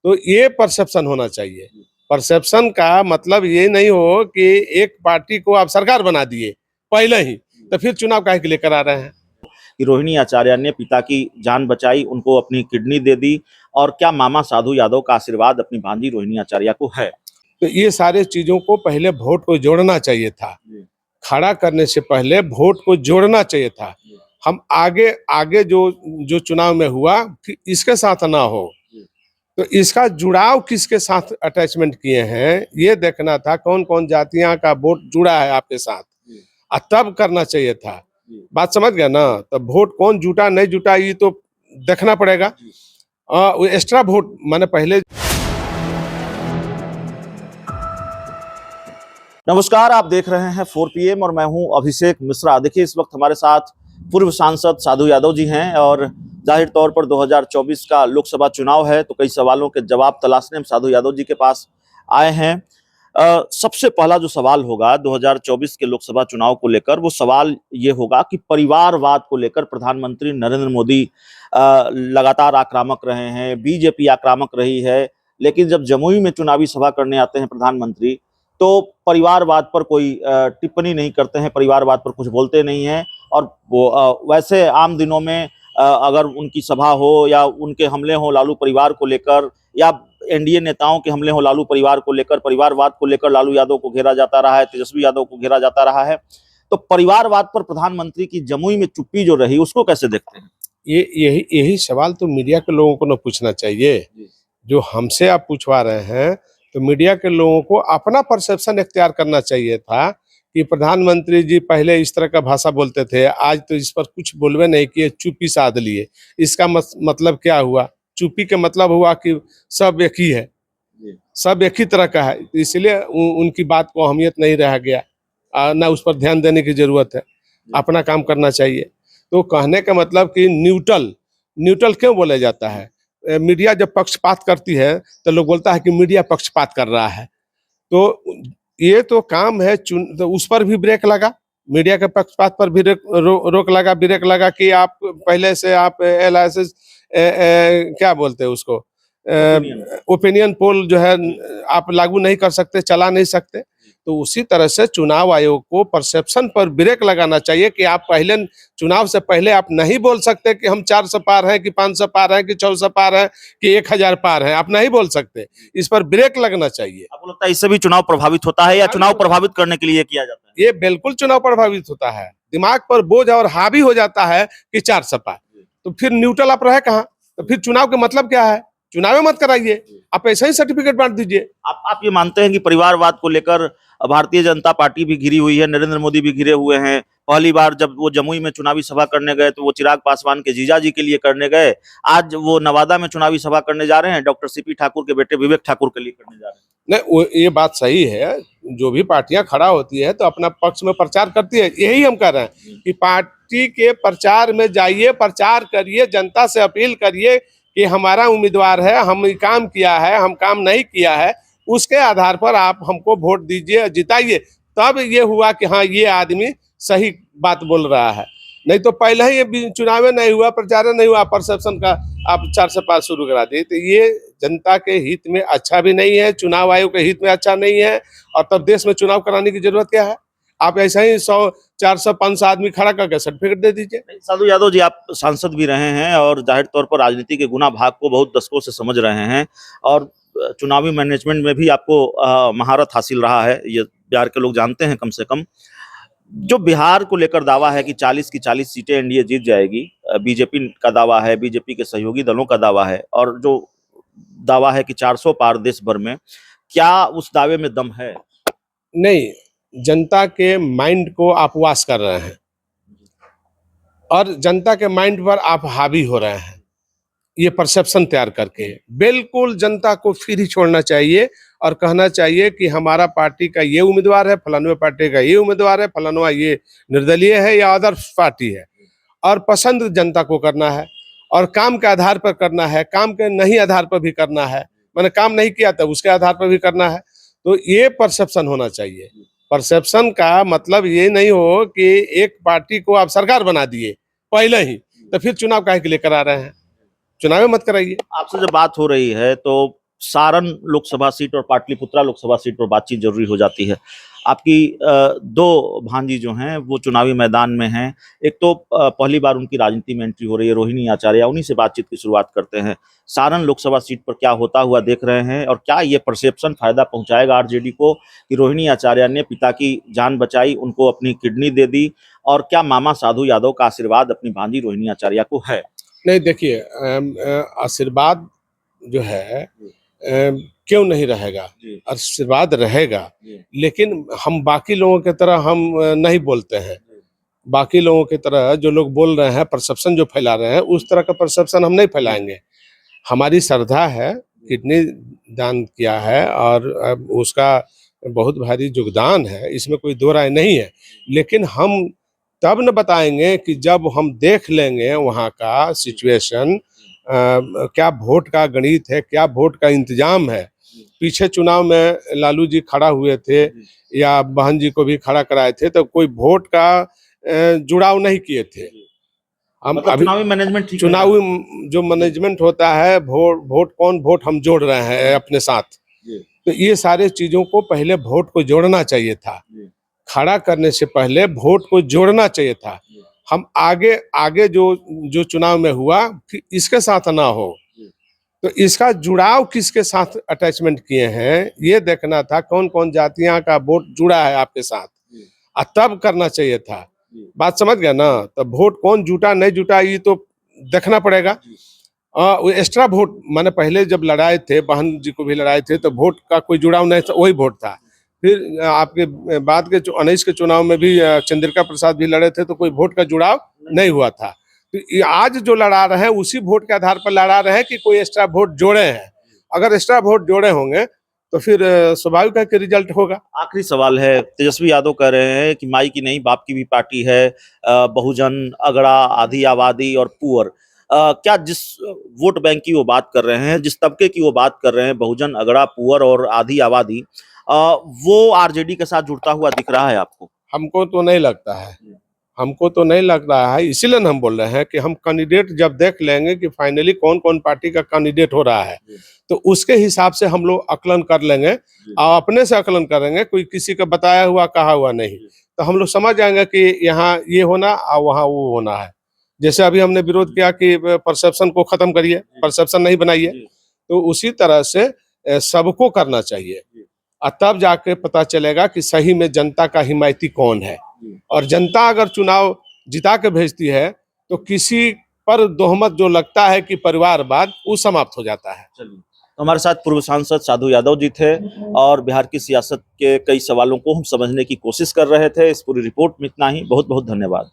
तो ये परसेप्शन होना चाहिए। परसेप्शन का मतलब ये नहीं हो कि एक पार्टी को आप सरकार बना दिए पहले ही, तो फिर चुनाव काहे के लिए करा रहे हैं। कि रोहिणी आचार्य ने पिता की जान बचाई, उनको अपनी किडनी दे दी, और क्या मामा साधु यादव का आशीर्वाद अपनी भांजी रोहिणी आचार्य को है। तो ये सारे चीजों को पहले वोट को जोड़ना चाहिए था, खड़ा करने से पहले वोट को जोड़ना चाहिए था। हम आगे आगे जो जो चुनाव में हुआ इसके साथ ना हो, तो इसका जुड़ाव किसके साथ अटैचमेंट किए हैं ये देखना था। कौन कौन जातियां का वोट जुड़ा है आपके साथ, तब करना चाहिए था। बात समझ गया ना। तो वोट कौन जुटा नहीं जुटा ये तो देखना पड़ेगा। वो एक्स्ट्रा वोट माने पहले। नमस्कार, आप देख रहे हैं 4 PM और मैं हूं अभिषेक मिश्रा। देखिए, इस वक्त हमारे साथ पूर्व सांसद साधु यादव जी हैं और जाहिर तौर पर 2024 का लोकसभा चुनाव है, तो कई सवालों के जवाब तलाशने हम साधु यादव जी के पास आए हैं। सबसे पहला जो सवाल होगा 2024 के लोकसभा चुनाव को लेकर, वो सवाल ये होगा कि परिवारवाद को लेकर प्रधानमंत्री नरेंद्र मोदी लगातार आक्रामक रहे हैं, बीजेपी आक्रामक रही है, लेकिन जब जमुई में चुनावी सभा करने आते हैं प्रधानमंत्री तो परिवारवाद पर कोई टिप्पणी नहीं करते हैं, परिवारवाद पर कुछ बोलते नहीं हैं। और वो वैसे आम दिनों में अगर उनकी सभा हो या उनके हमले हो लालू परिवार को लेकर, या एनडीए नेताओं के हमले हो लालू परिवार को लेकर, परिवारवाद को लेकर लालू यादव को घेरा जाता रहा है, तेजस्वी यादव को घेरा जाता रहा है। तो परिवारवाद पर प्रधानमंत्री की जमुई में चुप्पी जो रही, उसको कैसे देखते हैं? यही सवाल तो मीडिया के लोगों को न पूछना चाहिए। जो हमसे आप पूछवा रहे हैं, तो मीडिया के लोगों को अपना परसेप्शन इख्तियार करना चाहिए था कि प्रधानमंत्री जी पहले इस तरह का भाषा बोलते थे, आज तो इस पर कुछ बोलवे नहीं किए, चुप्पी साध लिए। इसका मतलब क्या हुआ? चुप्पी का मतलब हुआ कि सब एक ही है, सब एक ही तरह का है, इसलिए उनकी बात को अहमियत नहीं रह गया, ना उस पर ध्यान देने की जरूरत है, अपना काम करना चाहिए। तो कहने का मतलब कि न्यूट्रल क्यों बोला जाता है? मीडिया जब पक्षपात करती है तो लोग बोलता है कि मीडिया पक्षपात कर रहा है। तो ये तो काम है तो उस पर भी ब्रेक लगा, मीडिया के पक्षपात पर भी रोक लगा, ब्रेक लगा कि आप पहले से आप LIS क्या बोलते हैं उसको, ओपिनियन पोल जो है आप लागू नहीं कर सकते, चला नहीं सकते। तो उसी तरह से चुनाव आयोग को परसेप्शन पर ब्रेक लगाना चाहिए कि आप पहले चुनाव से पहले आप नहीं बोल सकते कि हम 400 पार हैं कि 500 पार हैं कि 400 पार हैं कि 1000 पार हैं, आप नहीं बोल सकते। इस पर ब्रेक लगना चाहिए। आपको लगता है इससे भी चुनाव प्रभावित होता है, या चुनाव प्रभावित करने के लिए किया जाता है? ये बिल्कुल चुनाव प्रभावित होता है, दिमाग पर बोझ और हावी हो जाता है कि 400 पार, तो फिर न्यूट्रल आप रहे कहाँ? तो फिर चुनाव का मतलब क्या है? चुनाव मत कराइए, आप ऐसा ही सर्टिफिकेट बांट दीजिए। आप ये मानते हैं कि परिवारवाद को लेकर भारतीय जनता पार्टी भी घिरी हुई है, नरेंद्र मोदी भी घिरे हुए हैं? पहली बार जब वो जमुई में चुनावी सभा करने गए तो वो चिराग पासवान के जीजा जी के लिए करने गए, आज वो नवादा में चुनावी सभा करने जा रहे हैं, डॉक्टर CP ठाकुर के बेटे विवेक ठाकुर के लिए करने जा रहे हैं। नहीं, ये बात सही है, जो भी पार्टियां खड़ा होती है तो अपना पक्ष में प्रचार करती है। यही हम कह रहे हैं कि पार्टी के प्रचार में जाइए, प्रचार करिए, जनता से अपील करिए कि हमारा उम्मीदवार है, हम काम किया है, हम काम नहीं किया है, उसके आधार पर आप हमको वोट दीजिए, जिताइए। तब ये हुआ कि हाँ, ये आदमी सही बात बोल रहा है। नहीं तो पहले ही ये चुनाव नहीं हुआ, प्रचार नहीं हुआ, परसेप्शन का आप 400 पार शुरू करा दिए, तो ये जनता के हित में अच्छा भी नहीं है, चुनाव आयोग के हित में अच्छा नहीं है। और तब देश में चुनाव कराने की जरूरत क्या है? आप ऐसा ही 100, 400, 500 आदमी खड़ा करके सर्टिफिकेट दे दीजिए। साधु यादव जी, आप सांसद भी रहे हैं और जाहिर तौर पर राजनीति के गुना भाग को बहुत दशकों से समझ रहे हैं, और चुनावी मैनेजमेंट में भी आपको महारत हासिल रहा है, ये बिहार के लोग जानते हैं कम से कम। जो बिहार को लेकर दावा है कि 40 की 40 सीटें एनडीए जीत जाएगी, बीजेपी का दावा है, बीजेपी के सहयोगी दलों का दावा है, और जो दावा है कि 400 पार देश भर में, क्या उस दावे में दम है? नहीं, जनता के माइंड को आप वाश कर रहे हैं और जनता के माइंड पर आप हावी हो रहे हैं, ये परसेप्शन तैयार करके। बिल्कुल जनता को फिर ही छोड़ना चाहिए और कहना चाहिए कि हमारा पार्टी का ये उम्मीदवार है, फलानवे पार्टी का ये उम्मीदवार है, फलानवा ये निर्दलीय है या अदर पार्टी है, और पसंद जनता को करना है और काम के आधार पर करना है, काम के नहीं आधार पर भी करना है। मैंने काम नहीं किया तब उसके आधार पर भी करना है। तो ये परसेप्शन होना चाहिए। परसेप्शन का मतलब ये नहीं हो कि एक पार्टी को आप सरकार बना दिए पहले ही, तो फिर चुनाव काहे के लिए करा रहे हैं? चुनाव मत कराइए। आपसे जब बात हो रही है तो सारण लोकसभा सीट और पाटलिपुत्रा लोकसभा सीट पर बातचीत जरूरी हो जाती है। आपकी दो भांजी जो हैं वो चुनावी मैदान में हैं। एक तो पहली बार उनकी राजनीति में एंट्री हो रही है, रोहिणी आचार्य, उन्हीं से बातचीत की शुरुआत करते हैं। सारण लोकसभा सीट पर क्या होता हुआ देख रहे हैं और क्या ये परसेप्शन फायदा पहुंचाएगा आरजेडी को कि रोहिणी आचार्य ने पिता की जान बचाई, उनको अपनी किडनी दे दी, और क्या मामा साधु यादव का आशीर्वाद अपनी भांजी रोहिणी आचार्य को है? नहीं, देखिए, आशीर्वाद जो है क्यों नहीं रहेगा? जी। आशीर्वाद रहेगा, जी। लेकिन हम बाकी लोगों की तरह हम नहीं बोलते हैं। बाकी लोगों की तरह जो लोग बोल रहे हैं, परसेप्शन जो फैला रहे हैं, उस तरह का परसेप्शन हम नहीं फैलाएंगे। हमारी श्रद्धा है, किडनी दान किया है और उसका बहुत भारी योगदान है, इसमें कोई दो राय नहीं है। लेकिन हम तब न बताएंगे कि जब हम देख लेंगे वहाँ का सिचुएशन, क्या वोट का गणित है, क्या वोट का इंतजाम है। पीछे चुनाव में लालू जी खड़ा हुए थे या बहन जी को भी खड़ा कराए थे, तो कोई वोट का जुड़ाव नहीं किए थे। हम मतलब अभी चुनावी मैनेजमेंट ठीक है। चुनावी जो मैनेजमेंट होता है, वोट हम जोड़ रहे हैं अपने साथ, तो ये सारे चीजों को पहले वोट को जोड़ना चाहिए था। खड़ा करने से पहले वोट को जोड़ना चाहिए था। हम आगे आगे जो चुनाव में हुआ कि इसके साथ ना हो, तो इसका जुड़ाव किसके साथ अटैचमेंट किए हैं ये देखना था। कौन कौन जातियां का वोट जुड़ा है आपके साथ, और तब करना चाहिए था। बात समझ गया ना? तो वोट कौन जुटा नहीं जुटा ये तो देखना पड़ेगा। वो एक्स्ट्रा वोट, माने पहले जब लड़ाए थे, बहन जी को भी लड़ाए थे, तो वोट का कोई जुड़ाव नहीं था, वही वोट था। फिर आपके बाद के 19 के चुनाव में भी चंद्रिका प्रसाद भी लड़े थे, तो कोई वोट का जुड़ाव नहीं हुआ था। तो आज जो लड़ा रहे हैं उसी वोट के आधार पर लड़ा रहे हैं कि कोई एक्स्ट्रा वोट जोड़े हैं। अगर एक्स्ट्रा वोट जोड़े होंगे तो फिर स्वाभाविक है कि रिजल्ट होगा। आखिरी सवाल है, तेजस्वी यादव कह रहे हैं कि माई की नहीं बाप की भी पार्टी है, बहुजन, अगड़ा, आधी आबादी और पुअर। क्या जिस वोट बैंक की वो बात कर रहे हैं, जिस तबके की वो बात कर रहे हैं, बहुजन, अगड़ा, पुअर और आधी आबादी, वो आरजेडी के साथ जुड़ता हुआ दिख रहा है आपको? हमको तो नहीं लगता है, हमको तो नहीं लग रहा है। इसीलिए हम बोल रहे हैं कि हम कैंडिडेट जब देख लेंगे कि फाइनली कौन कौन पार्टी का कैंडिडेट हो रहा है, तो उसके हिसाब से हम लोग आकलन कर लेंगे और अपने से आकलन करेंगे। कोई किसी का बताया हुआ कहा हुआ नहीं, तो हम लोग समझ जाएंगे कि यहाँ ये होना और वहाँ वो होना है। जैसे अभी हमने विरोध किया कि परसेप्शन को खत्म करिए, परसेप्शन नहीं बनाइए, तो उसी तरह से सबको करना चाहिए, और तब जाके पता चलेगा कि सही में जनता का हिमायती कौन है। और जनता अगर चुनाव जिता के भेजती है तो किसी पर दोहमत जो लगता है कि परिवारवाद, वो समाप्त हो जाता है। तो हमारे साथ पूर्व सांसद साधु यादव जी थे और बिहार की सियासत के कई सवालों को हम समझने की कोशिश कर रहे थे। इस पूरी रिपोर्ट में इतना ही। बहुत बहुत धन्यवाद।